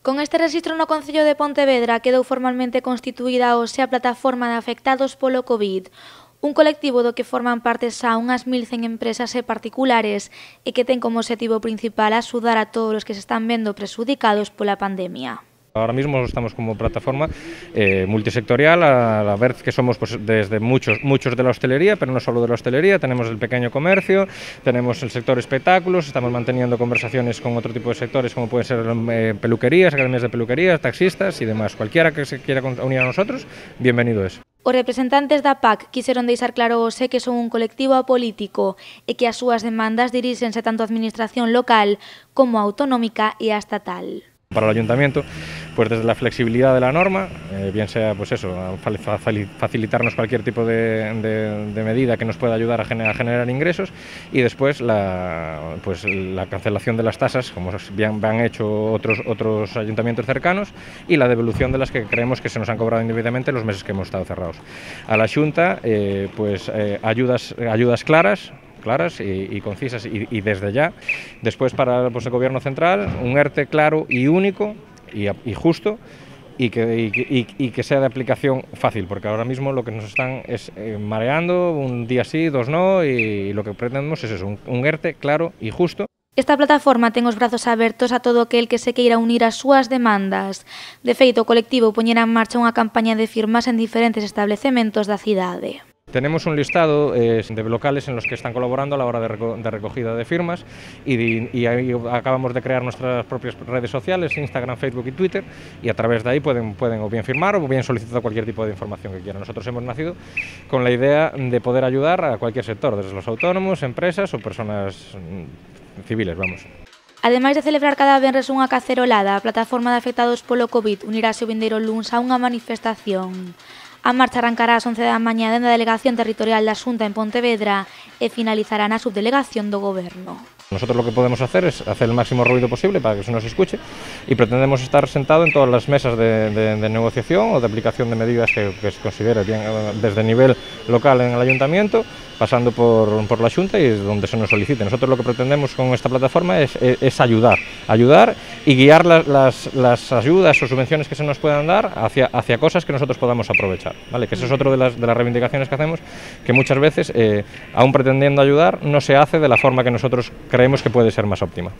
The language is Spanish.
Con este rexistro no Concello de Pontevedra quedou formalmente constituída hoxe a plataforma de afectados polo COVID, un colectivo do que forman parte xa unhas 1.100 empresas e particulares e que ten como objetivo principal axudar a todos os que se están vendo prexudicados pola pandemia. Ahora mismo estamos como plataforma multisectorial, a la vez que somos pues, desde muchos de la hostelería, pero no solo de la hostelería, tenemos el pequeño comercio, tenemos el sector espectáculos, estamos manteniendo conversaciones con otro tipo de sectores como pueden ser peluquerías, academias de peluquerías, taxistas y demás. Cualquiera que se quiera unir a nosotros, bienvenido es. Os representantes da PAC quixeron deixar claro hoxe que son un colectivo apolítico e que as súas demandas diríxense tanto a administración local como a autonómica e a estatal. Para el ayuntamiento, pues desde la flexibilidad de la norma, bien sea pues eso, facilitarnos cualquier tipo de medida que nos pueda ayudar a generar ingresos, y después la cancelación de las tasas, como bien han hecho otros ayuntamientos cercanos, y la devolución de las que creemos que se nos han cobrado indebidamente los meses que hemos estado cerrados. A la Xunta, ayudas claras y concisas y desde ya. Después para el Gobierno central un ERTE claro y único y justo y que sea de aplicación fácil, porque ahora mismo lo que nos están es mareando, un día sí, dos no, y lo que pretendemos es eso, un ERTE claro y justo. Esta plataforma ten os brazos abertos a todo aquel que se queira unir ás súas demandas. De feito, o colectivo poñerá en marcha unha campaña de firmas en diferentes establecementos da cidade. Tenemos un listado de locales en los que están colaborando a la hora de recogida de firmas y ahí acabamos de crear nuestras propias redes sociales, Instagram, Facebook y Twitter, y a través de ahí pueden o bien firmar o bien solicitar cualquier tipo de información que quieran. Nosotros hemos nacido con la idea de poder ayudar a cualquier sector, desde los autónomos, empresas o personas civiles, vamos. Ademais de celebrar cada venres unha cacerolada, a plataforma de afectados polo COVID unirase o vindeiro luns a unha manifestación. A marcha arrancará ás 11 da mañá dende a Delegación Territorial da Xunta en Pontevedra e finalizará na Subdelegación do Goberno. Nosotros lo que podemos hacer es hacer el máximo ruido posible para que se nos escuche y pretendemos estar sentados en todas las mesas de negociación o de aplicación de medidas que se considere bien desde nivel local en el ayuntamiento, pasando por la Xunta y donde se nos solicite. Nosotros lo que pretendemos con esta plataforma es ayudar y guiar las ayudas o subvenciones que se nos puedan dar hacia cosas que nosotros podamos aprovechar, ¿vale? Que eso es otro de las reivindicaciones que hacemos, que muchas veces, aún pretendiendo ayudar, no se hace de la forma que nosotros creemos que puede ser más óptima.